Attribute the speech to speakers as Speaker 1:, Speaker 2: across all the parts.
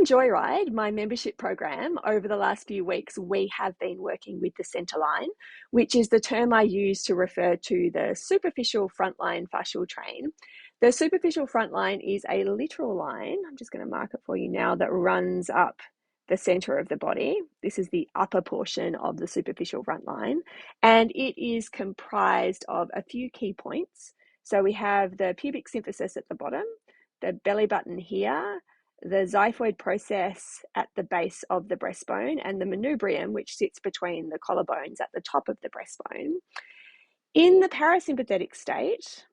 Speaker 1: in Joyride, my membership program, over the last few weeks, we have been working with the center line, which is the term I use to refer to the superficial frontline fascial train. The superficial front line is a literal line, I'm just going to mark it for you now, that runs up the center of the body. This is the upper portion of the superficial front line, and it is comprised of a few key points. So we have the pubic symphysis at the bottom, the belly button here, the xiphoid process at the base of the breastbone, and the manubrium, which sits between the collarbones at the top of the breastbone. In the parasympathetic state,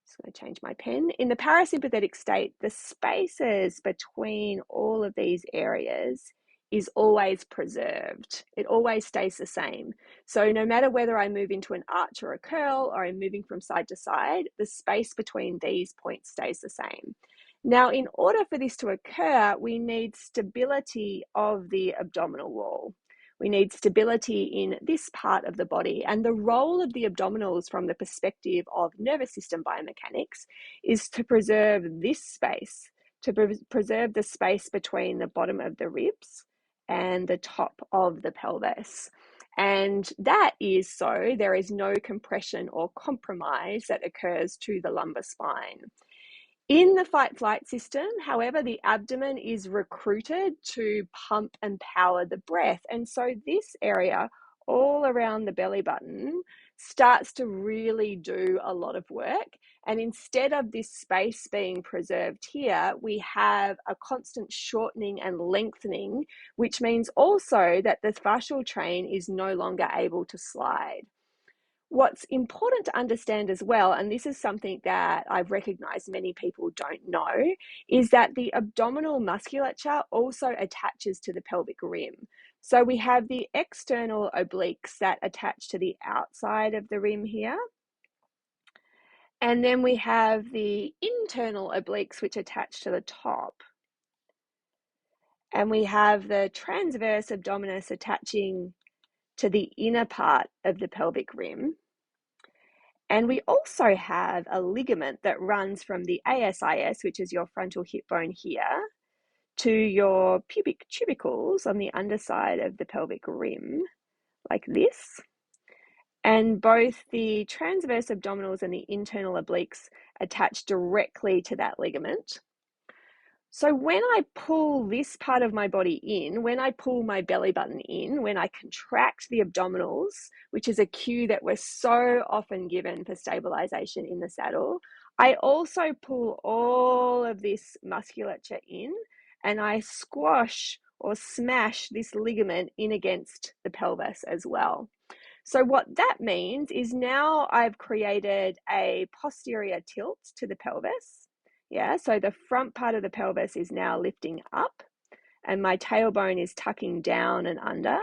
Speaker 1: just going to change my pen. In the parasympathetic state, the spaces between all of these areas is always preserved. It always stays the same. So no matter whether I move into an arch or a curl, or I'm moving from side to side, the space between these points stays the same. Now, in order for this to occur, we need stability of the abdominal wall. We need stability in this part of the body. And the role of the abdominals from the perspective of nervous system biomechanics is to preserve this space, to preserve the space between the bottom of the ribs and the top of the pelvis. And that is so there is no compression or compromise that occurs to the lumbar spine. In the fight-flight system, however, the abdomen is recruited to pump and power the breath. And so this area all around the belly button starts to really do a lot of work. And instead of this space being preserved here, we have a constant shortening and lengthening, which means also that the fascial train is no longer able to slide. What's important to understand as well, and this is something that I've recognized many people don't know, is that the abdominal musculature also attaches to the pelvic rim. So we have the external obliques that attach to the outside of the rim here. And then we have the internal obliques which attach to the top. And we have the transverse abdominis attaching to the inner part of the pelvic rim. And we also have a ligament that runs from the ASIS, which is your frontal hip bone here, to your pubic tubercles on the underside of the pelvic rim, like this. And both the transverse abdominals and the internal obliques attach directly to that ligament. So when I pull this part of my body in, when I pull my belly button in, when I contract the abdominals, which is a cue that we're so often given for stabilization in the saddle, I also pull all of this musculature in, and I squash or smash this ligament in against the pelvis as well. So what that means is now I've created a posterior tilt to the pelvis. Yeah, so the front part of the pelvis is now lifting up, and my tailbone is tucking down and under.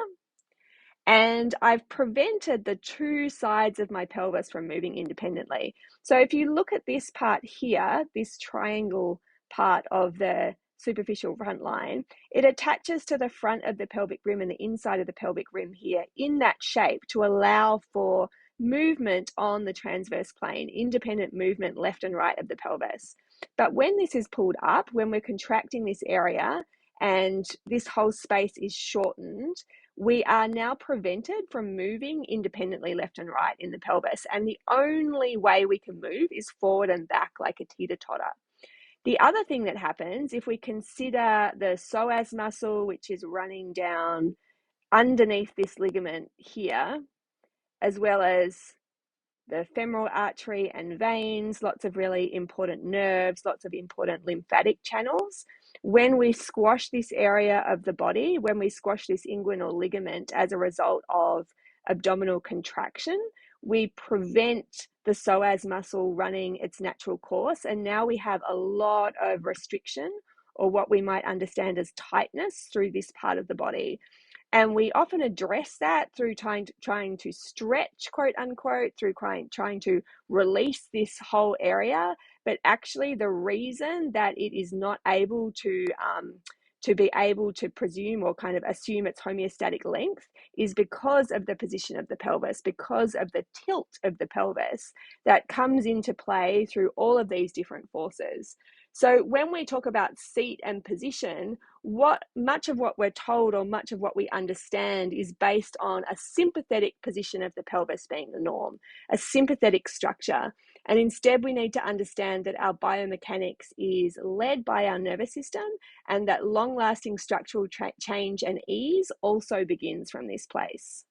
Speaker 1: And I've prevented the two sides of my pelvis from moving independently. So if you look at this part here, this triangle part of the superficial front line, it attaches to the front of the pelvic rim and the inside of the pelvic rim here in that shape to allow for movement on the transverse plane, independent movement left and right of the pelvis. But when this is pulled up, when we're contracting this area and this whole space is shortened, we are now prevented from moving independently left and right in the pelvis. And the only way we can move is forward and back like a teeter-totter. The other thing that happens, if we consider the psoas muscle, which is running down underneath this ligament here, as well as the femoral artery and veins, lots of really important nerves, lots of important lymphatic channels. When we squash this area of the body, when we squash this inguinal ligament as a result of abdominal contraction, we prevent the psoas muscle running its natural course. And now we have a lot of restriction, or what we might understand as tightness, through this part of the body. And we often address that through trying to stretch, quote unquote, through trying to release this whole area. But actually the reason that it is not able to be able to presume or kind of assume its homeostatic length is because of the position of the pelvis, because of the tilt of the pelvis that comes into play through all of these different forces. So when we talk about seat and position, much of what we're told or much of what we understand is based on a sympathetic position of the pelvis being the norm, a sympathetic structure. And instead, we need to understand that our biomechanics is led by our nervous system, and that long-lasting structural change and ease also begins from this place.